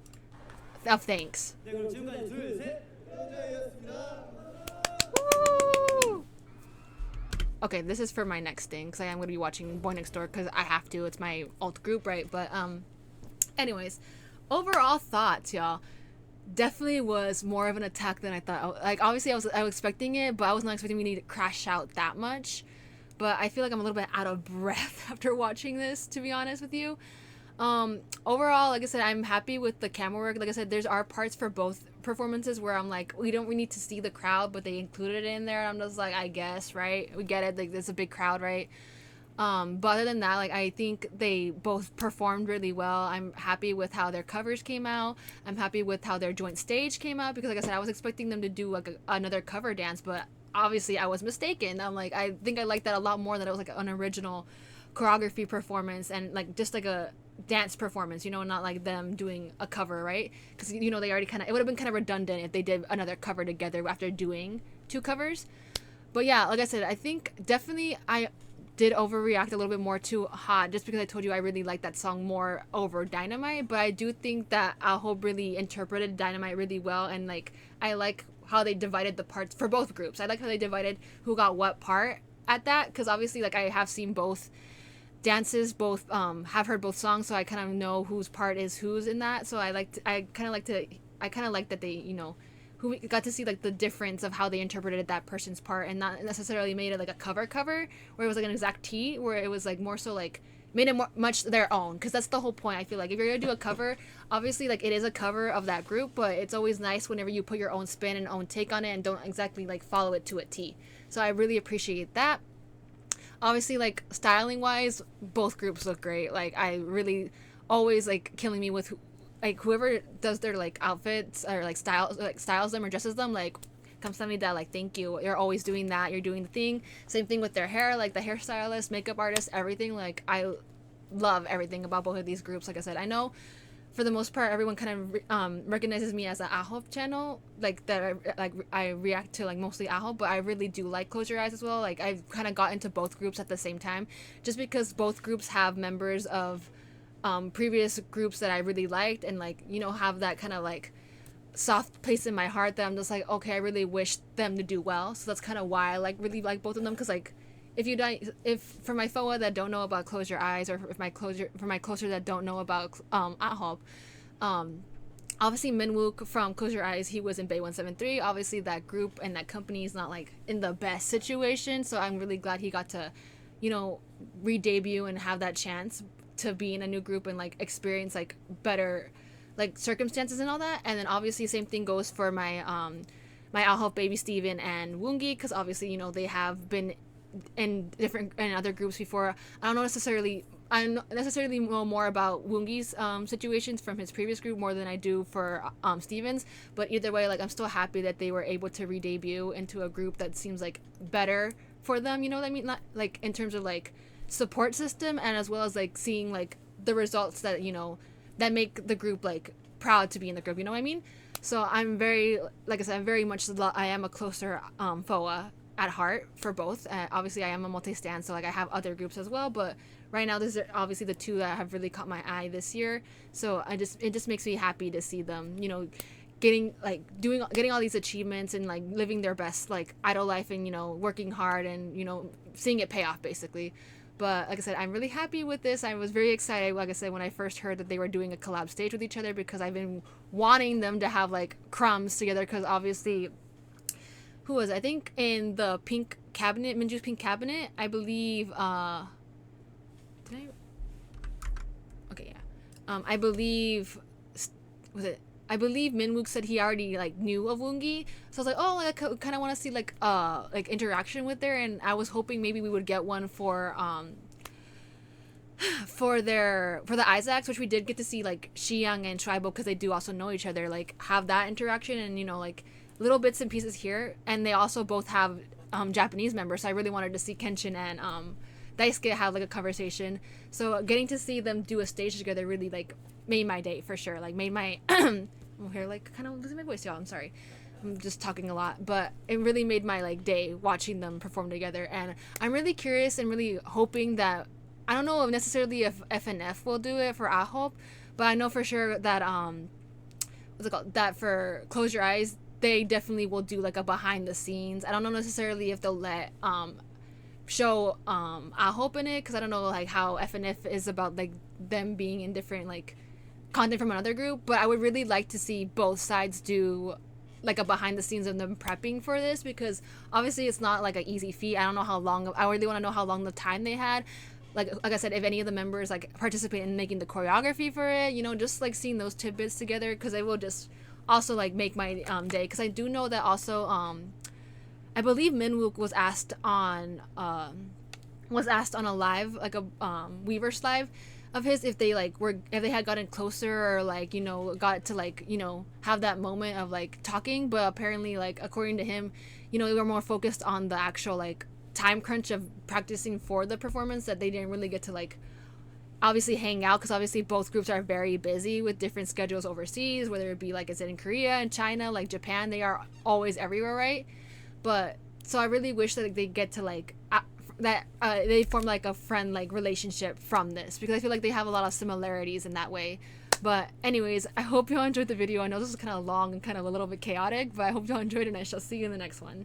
of thanks. 네, 그럼 지금까지 둘, 셋. Woo! Okay, this is for my next thing because I am going to be watching Boy Next Door because I have to. It's my alt group, right? But anyways, overall thoughts, y'all. Definitely was more of an attack than I thought. Like obviously I was expecting it, but I was not expecting me to crash out that much. But I feel like I'm a little bit out of breath after watching this, to be honest with you. Overall, like I said, I'm happy with the camera work. Like I said, there's are parts for both performances where I'm like, we need to see the crowd, but they included it in there. I'm just like, I guess, right? We get it. Like there's a big crowd, right? But other than that, like I think they both performed really well. I'm happy with how their covers came out. I'm happy with how their joint stage came out because like I said, I was expecting them to do like another cover dance, but obviously I was mistaken. I'm like, I think I liked that a lot more than it was like an original choreography performance and like just like a dance performance, you know, not like them doing a cover, right? Because you know they already kind of, it would have been kind of redundant if they did another cover together after doing 2 covers. But yeah, like I said, I think definitely I did overreact a little bit more to Hot just because I told you I really like that song more over Dynamite, but I do think that AHOF really interpreted Dynamite really well, and like I like how they divided the parts for both groups. I like how they divided who got what part at that because obviously like I have seen both dances, both have heard both songs, so I kind of know whose part is whose in that. So I kind of like that they, you know, who we got to see like the difference of how they interpreted that person's part and not necessarily made it like a cover where it was like an exact T, where it was like more so like made it more, much their own, because that's the whole point. I feel like if you're gonna do a cover, obviously like it is a cover of that group, but it's always nice whenever you put your own spin and own take on it and don't exactly like follow it to a T. So I really appreciate that. Obviously, like styling wise, both groups look great. Like I really always like killing me with like whoever does their like outfits or like styles them or dresses them, like 감사합니다, like thank you. You're always doing that. You're doing the thing. Same thing with their hair, like the hairstylist, makeup artist, everything. Like I love everything about both of these groups. Like I said, I know for the most part everyone kind of recognizes me as an AHOF channel, like that I react to like mostly AHOF, but I really do like Close Your Eyes as well. Like I've kind of got into both groups at the same time just because both groups have members of previous groups that I really liked, and like, you know, have that kind of like soft place in my heart that I'm just like, okay, I really wish them to do well. So that's kind of why I like really like both of them, because like if for my FOA that don't know about Close Your Eyes, or for my closer that don't know about AHOF, obviously Minwook from Close Your Eyes, he was in Bay 173. Obviously that group and that company is not like in the best situation, so I'm really glad he got to, you know, re-debut and have that chance to be in a new group and like experience like better like circumstances and all that. And then obviously same thing goes for my my AHOF Baby Steven and Woongi, because obviously, you know, they have been in other groups before. I necessarily know more about Woongi's situations from his previous group more than I do for Steven's, but either way, like I'm still happy that they were able to re-debut into a group that seems like better for them, you know what I mean? Not like in terms of like support system, and as well as like seeing like the results that, you know, that make the group like proud to be in the group, you know what I mean? So I'm very, like I said, I'm very much, I am a closer FOA at heart for both. Obviously I am a multi-stan, so like I have other groups as well, but right now these are obviously the 2 that have really caught my eye this year. So it just makes me happy to see them, you know, getting all these achievements and like living their best like idol life, and, you know, working hard and, you know, seeing it pay off basically. But like I said, I'm really happy with this. I was very excited, like I said, when I first heard that they were doing a collab stage with each other, because I've been wanting them to have like crumbs together, because obviously, who was it? I think in the pink cabinet, Minju's pink cabinet, I believe, did I? Okay, yeah. I believe, was it? I believe Minwook said he already like knew of Woongi, so I was like, oh, I kind of want to see like interaction with her, and I was hoping maybe we would get one for the Isaacs, which we did get to see like Xiang and Tribal, because they do also know each other, like have that interaction, and you know, like little bits and pieces here, and they also both have Japanese members, so I really wanted to see Kenshin and Daisuke have like a conversation. So getting to see them do a stage together really like made my day for sure. Like made my I'm here like kind of losing my voice, y'all. I'm sorry. I'm just talking a lot, but it really made my like day watching them perform together. And I'm really curious and really hoping that, I don't know necessarily if FNF will do it for AHOF, but I know for sure that what's it called? That for Close Your Eyes, they definitely will do like a behind the scenes. I don't know necessarily if they'll let show AHOF in it, because I don't know like how FNF is about like them being in different like content from another group, but I would really like to see both sides do like a behind the scenes of them prepping for this, because obviously it's not like an easy feat. I don't know how long, I really want to know how long the time they had. Like I said, if any of the members like participate in making the choreography for it, you know, just like seeing those tidbits together, because it will just also like make my day. Because I do know that also I believe Minwook was asked on a live, like a Weverse live of his, if they had gotten closer, or like, you know, got to like, you know, have that moment of like talking. But apparently, like according to him, you know, they were more focused on the actual like time crunch of practicing for the performance, that they didn't really get to like obviously hang out, because obviously both groups are very busy with different schedules overseas, whether it be like, is it in Korea and China, like Japan, they are always everywhere, right? But so I really wish that they get to like they form like a friend like relationship from this, because I feel like they have a lot of similarities in that way. But anyways, I hope you all enjoyed the video. I know this was kind of long and kind of a little bit chaotic, but I hope you all enjoyed it, and I shall see you in the next one.